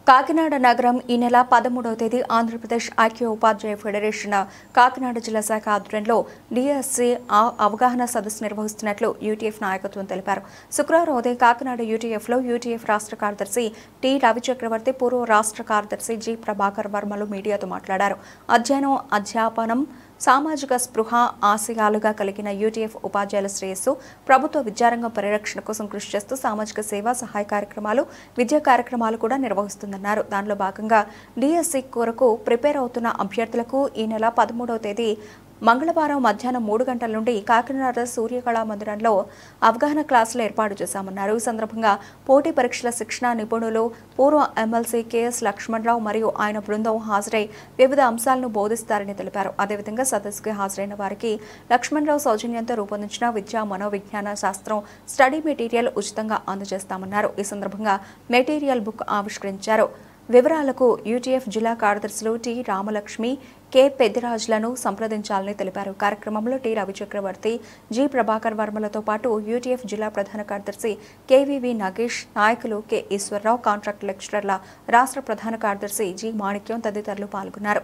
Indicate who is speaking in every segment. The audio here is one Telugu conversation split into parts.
Speaker 1: కాకినాడ నగరం ఈ నెల 13వ తేదీ ఆంధ్రప్రదేశ్ ఐక్య ఉపాధ్యాయ ఫెడరేషన్ కాకినాడ జిల్లా శాఖ ఆధ్వర్యంలో డిఎస్సి అవగాహన సదస్సు నిర్వహిస్తున్నట్లు యూటీఎఫ్ నాయకత్వం తెలిపారు. శుక్రవారం ఉదయం కాకినాడ యూటీఎఫ్లో యూటీఎఫ్ రాష్ట్ర కార్యదర్శి టి రవిచక్రవర్తి, పూర్వ రాష్ట్ర కార్యదర్శి జి ప్రభాకర్ వర్మలు మీడియాతో మాట్లాడారు. అధ్యయనం, అధ్యాపనం, సామాజిక స్పృహ ఆశయాలుగా కలిగిన యూటీఎఫ్ ఉపాధ్యాయుల శ్రేయస్సు, ప్రభుత్వ విద్యారంగం పరిరక్షణ కోసం కృషి చేస్తూ సామాజిక సేవ, సహాయ కార్యక్రమాలు, విద్యా కార్యక్రమాలు కూడా నిర్వహిస్తుందన్నారు. దానిలో భాగంగా డిఎస్సి కొరకు ప్రిపేర్ అవుతున్న అభ్యర్థులకు ఈ నెల 13వ తేదీ మంగళవారం మధ్యాహ్నం 3 గంటల నుండి కాకినాడ సూర్యకళా మందిరంలో అవగాహన క్లాసులు ఏర్పాటు చేశామన్నారు. ఈ సందర్భంగా పోటీ పరీక్షల శిక్షణ నిపుణులు, పూర్వ ఎమ్మెల్సీ కెఎస్ లక్ష్మణరావు మరియు ఆయన బృందం హాజరై వివిధ అంశాలను బోధిస్తారని తెలిపారు. అదేవిధంగా సదస్సుకు హాజరైన వారికి లక్ష్మణరావు సౌజన్యంతో రూపొందించిన విద్యా మనోవిజ్ఞాన శాస్త్రం స్టడీ మెటీరియల్ ఉచితంగా అందజేస్తామన్నారు. ఈ సందర్భంగా మెటీరియల్ బుక్ ఆవిష్కరించారు. వివరాలకు యూటీఎఫ్ జిల్లా కార్యదర్శులు టి రామలక్ష్మి, కె పెద్దిరాజులను సంప్రదించాలని తెలిపారు. కార్యక్రమంలో టి రవిచక్రవర్తి, జి ప్రభాకర్ వర్మలతో పాటు యూటీఎఫ్ జిల్లా ప్రధాన కార్యదర్శి కెవివి నగేష్, నాయకులు కె ఈశ్వరరావు, కాంట్రాక్ట్ లెక్చరర్ల రాష్ట్ర ప్రధాన కార్యదర్శి జి మాణిక్యం తదితరులు పాల్గొన్నారు.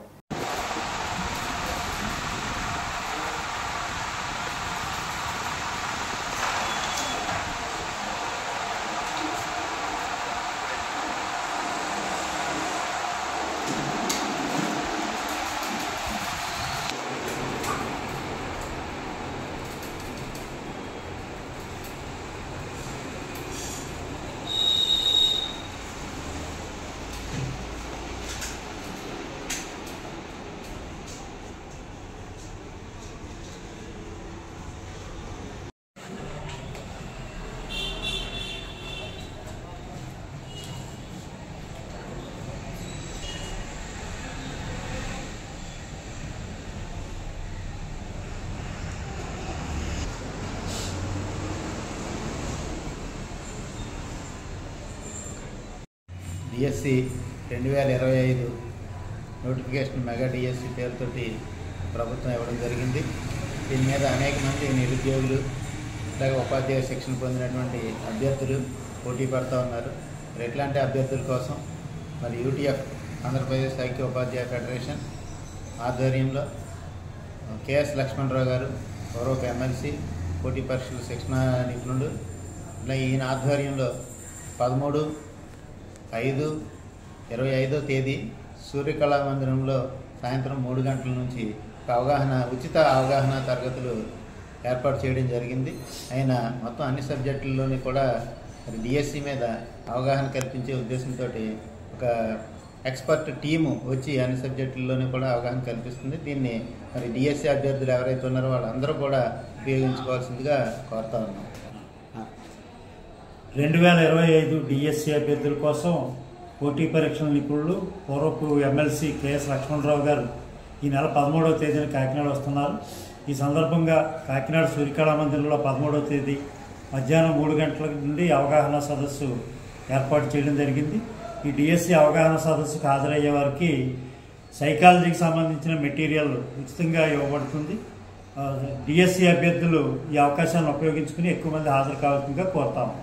Speaker 2: డిఎస్సి 2025 నోటిఫికేషన్ మెగా డిఎస్సి పేరుతోటి ప్రభుత్వం ఇవ్వడం జరిగింది. దీని మీద అనేక మంది నిరుద్యోగులు, అలాగే ఉపాధ్యాయ శిక్షణ పొందినటువంటి అభ్యర్థులు పోటీ పడుతూ ఉన్నారు. ఎట్లాంటి అభ్యర్థుల కోసం మరి యూటీఎఫ్ ఆంధ్రప్రదేశ్ ఐక్య ఉపాధ్యాయ ఫెడరేషన్ ఆధ్వర్యంలో కెఎస్ లక్ష్మణరావు గారు, పూర్వ ఎమ్మెల్సీ, పోటీ పరీక్షల శిక్షణ నిపుణుడు, అలాగే ఈయన ఆధ్వర్యంలో 13/5/25వ తేదీ సూర్యకళా మందిరంలో సాయంత్రం 3 గంటల నుంచి ఉచిత అవగాహన తరగతులు ఏర్పాటు చేయడం జరిగింది. ఆయన మొత్తం అన్ని సబ్జెక్టుల్లోని కూడా మరి డిఎస్సి మీద అవగాహన కల్పించే ఉద్దేశంతో ఒక ఎక్స్పర్ట్ టీము వచ్చి అన్ని సబ్జెక్టుల్లోని కూడా అవగాహన కల్పిస్తుంది. దీన్ని మరి డిఎస్సి అభ్యర్థులు ఎవరైతే ఉన్నారో వాళ్ళందరూ కూడా ఉపయోగించుకోవాల్సిందిగా కోరుతా ఉన్నాం.
Speaker 3: 2025 డిఎస్సి అభ్యర్థుల కోసం పోటీ పరీక్షల నిపుణులు, పూర్వపు ఎమ్మెల్సీ కెఎస్ లక్ష్మణరావు గారు ఈ నెల 13వ తేదీన కాకినాడ వస్తున్నారు. ఈ సందర్భంగా కాకినాడ సూర్యకళా మందిరంలో 13వ తేదీ మధ్యాహ్నం 3 గంటల నుండి అవగాహన సదస్సు ఏర్పాటు చేయడం జరిగింది. ఈ డిఎస్సి అవగాహన సదస్సుకు హాజరయ్యే వారికి సైకాలజీకి సంబంధించిన మెటీరియల్ ఉచితంగా ఇవ్వబడుతుంది. డిఎస్సి అభ్యర్థులు ఈ అవకాశాన్ని ఉపయోగించుకుని ఎక్కువ మంది హాజరు కావాల్సిందిగా కోరుతాము.